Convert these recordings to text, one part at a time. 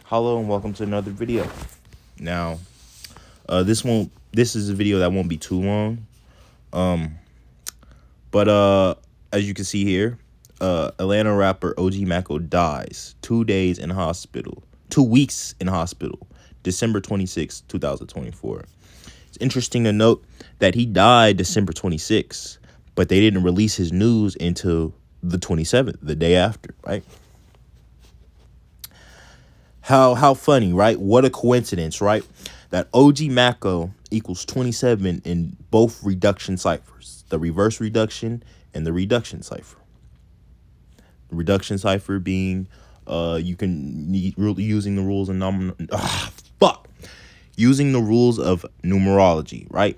Hello and welcome to another video. Now, this is a video that won't be too long. But as you can see here, Atlanta rapper OG Maco dies 2 days in hospital, 2 weeks in hospital, December 26, 2024. It's interesting to note that he died December 26th, but they didn't release his news until the 27th, the day after, right? How funny, right? What a coincidence, right? That OG Maco equals 27 in both reduction ciphers, the reverse reduction and the reduction cipher. The reduction cipher being using the rules of using the rules of numerology, right?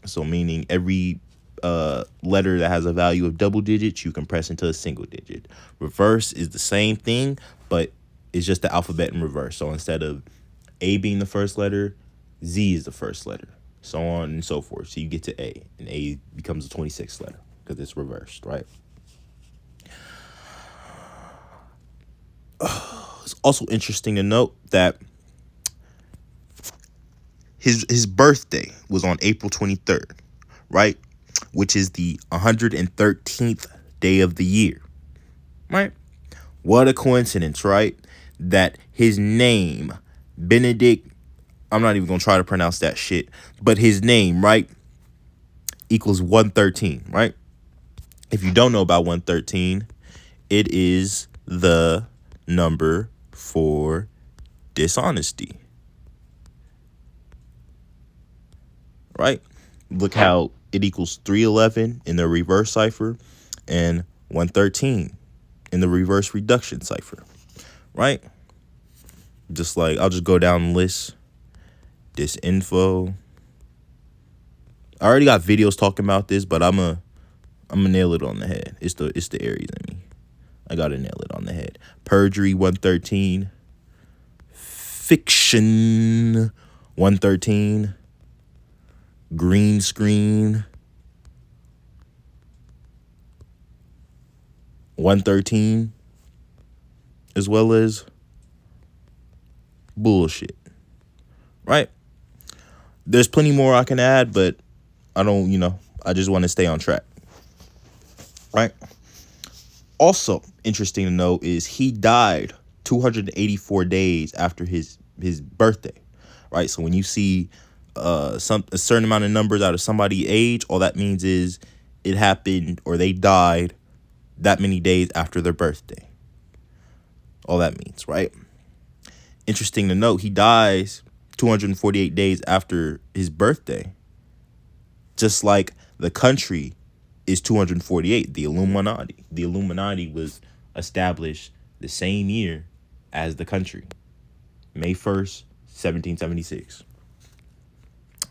So meaning every letter that has a value of double digits, you compress into a single digit. Reverse is the same thing, but it's just the alphabet in reverse. So instead of A being the first letter, Z is the first letter, so on and so forth. So you get to A, and A becomes the 26th letter because it's reversed, right? It's also interesting to note that his birthday was on April 23rd, right? Which is the 113th day of the year, right? What a coincidence, right? That his name, Benedict, I'm not even going to try to pronounce that shit, but his name, right, equals 113, right? If you don't know about 113, it is the number for dishonesty, right? Look how it equals 311 in the reverse cipher and 113 in the reverse reduction cipher, right? Just like, I'll just go down the list. Disinfo. I already got videos talking about this, but I'm a nail it on the head. It's the Aries in me. I gotta nail it on the head. Perjury 113. Fiction 113. Green screen 113. As well as bullshit. Right? There's plenty more I can add, but I don't, I just want to stay on track. Right? Also interesting to know is he died 284 days after his birthday, right? So when you see a certain amount of numbers out of somebody's age, all that means is it happened or they died that many days after their birthday. All that means, right? Interesting to note, he dies 248 days after his birthday, just like the country is 248, the Illuminati. The Illuminati was established the same year as the country, May 1st, 1776.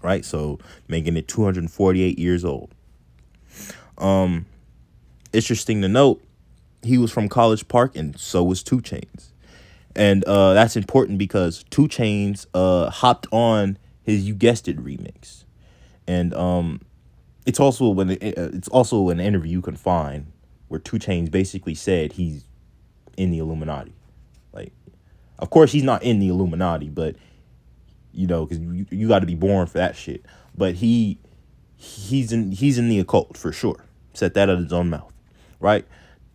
Right? So making it 248 years old. Interesting to note, he was from College Park, and so was 2 Chainz. And that's important because 2 Chainz hopped on his You Guessed It remix. And it's also an interview you can find where 2 Chainz basically said he's in the Illuminati. Like, of course he's not in the Illuminati, but because you got to be born for that shit. But he's in the occult for sure. Said that out of his own mouth, right?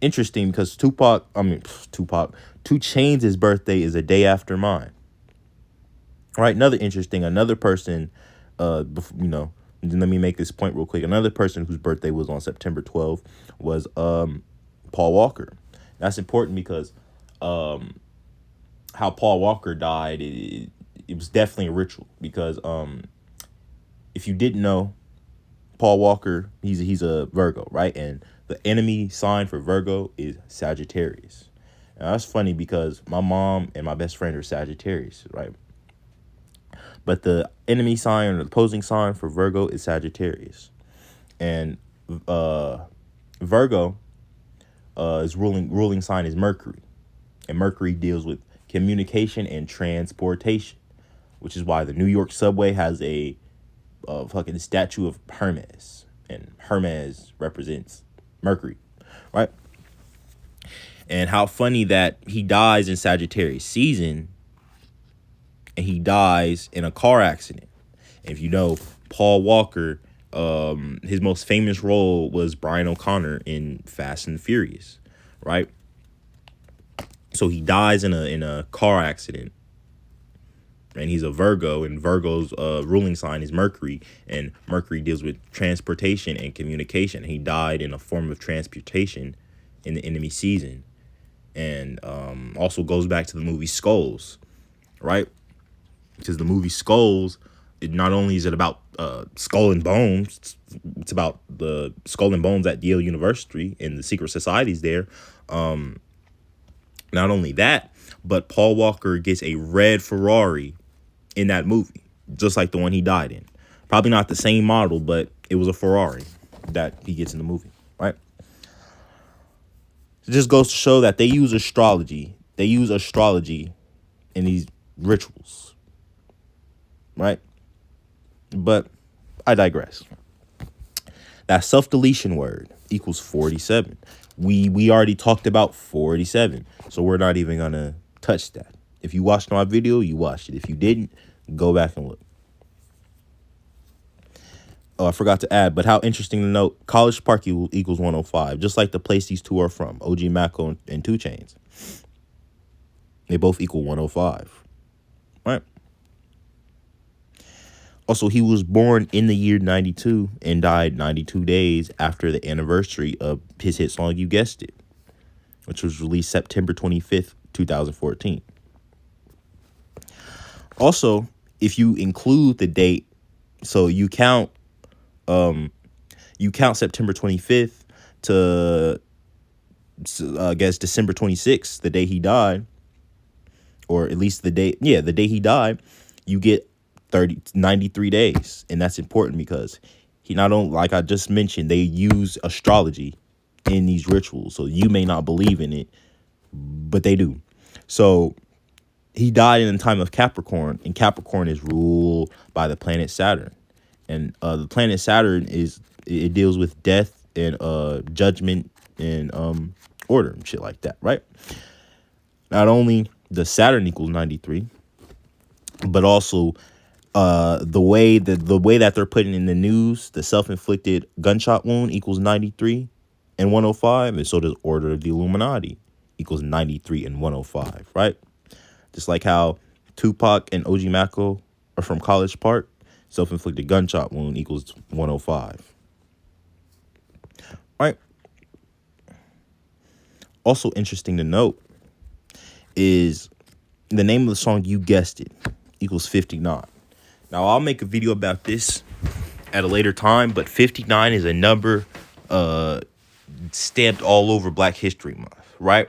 Interesting because 2 Chainz' birthday is a day after mine. Right? Another person, let me make this point real quick. Another person whose birthday was on September 12th was Paul Walker. That's important because how Paul Walker died, it was definitely a ritual. Because if you didn't know, Paul Walker, he's a Virgo, right? And the enemy sign for Virgo is Sagittarius. Now, that's funny because my mom and my best friend are Sagittarius, right? But the enemy sign or the opposing sign for Virgo is Sagittarius. And Virgo is ruling sign is Mercury. And Mercury deals with communication and transportation, which is why the New York subway has a fucking statue of Hermes. And Hermes represents Mercury, right? And how funny that he dies in Sagittarius season and he dies in a car accident. And if you know, Paul Walker, his most famous role was Brian O'Connor in Fast and Furious, right? So he dies in a car accident, and he's a Virgo, and Virgo's ruling sign is Mercury, and Mercury deals with transportation and communication. He died in a form of transportation in the enemy season, and also goes back to the movie Skulls, right? Because the movie Skulls, it not only is it about skull and bones, it's about the skull and bones at Yale University and the secret societies there. Not only that, but Paul Walker gets a red Ferrari in that movie, just like the one he died in. Probably not the same model, but it was a Ferrari that he gets in the movie, right? It just goes to show that they use astrology. They use astrology in these rituals, right? But I digress. That self-deletion word equals 47. We already talked about 47, so we're not even gonna touch that. If you watched my video, you watched it. If you didn't, go back and look. Oh, I forgot to add, but how interesting to note, College Park equals 105, just like the place these two are from, OG Maco and 2 Chainz. They both equal 105, right? Also, he was born in the year 92 and died 92 days after the anniversary of his hit song, You Guessed It, which was released September 25th, 2014. Also, if you include the date, so you count September 25th to I guess December 26th, the day he died, or at least the day he died, you get 93 days. And that's important because he not only, like I just mentioned, they use astrology in these rituals. So you may not believe in it, but they do. So he died in the time of Capricorn, and Capricorn is ruled by the planet Saturn. And the planet Saturn it deals with death and judgment and order and shit like that, right? Not only does Saturn equals 93, but also the way that they're putting in the news, the self-inflicted gunshot wound equals 93 and 105, and so does Order of the Illuminati equals 93 and 105, right? Just like how Tupac and OG Maco are from College Park, self-inflicted gunshot wound equals 105. Right? Also interesting to note is the name of the song, You Guessed It, equals 59. Now, I'll make a video about this at a later time, but 59 is a number stamped all over Black History Month, right?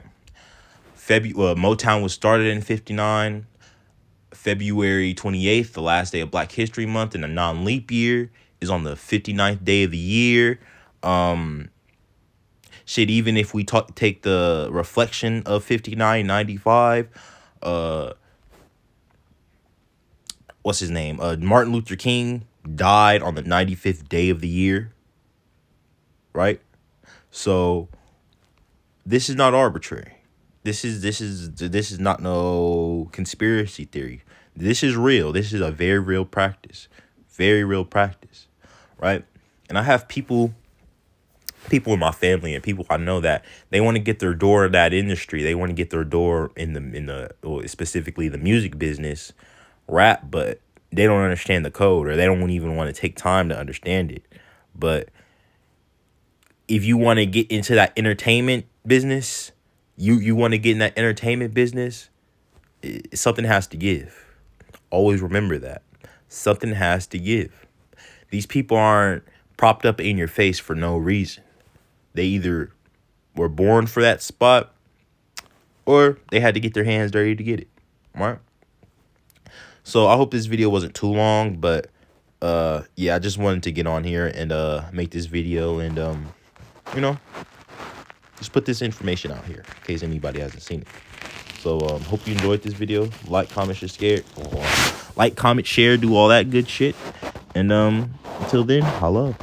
Motown was started in 59. February 28th, the last day of Black History Month in a non-leap year, is on the 59th day of the year. Shit, even if we take the reflection of 59, 95, what's his name? Martin Luther King died on the 95th day of the year, right? So this is not arbitrary. This is not no conspiracy theory. This is real. This is a very real practice. Very real practice, right? And I have people in my family and people I know that they want to get their door in that industry. They want to get their door in the specifically the music business, rap, but they don't understand the code, or they don't even want to take time to understand it. But if you want to get into that entertainment business, you want to get in that entertainment business, something has to give. Always remember that. Something has to give. These people aren't propped up in your face for no reason. They either were born for that spot or they had to get their hands dirty to get it. Right? So I hope this video wasn't too long, but yeah, I just wanted to get on here and make this video and just put this information out here in case anybody hasn't seen it. So hope you enjoyed this video. Like, comment, share, do all that good shit. And until then, holla.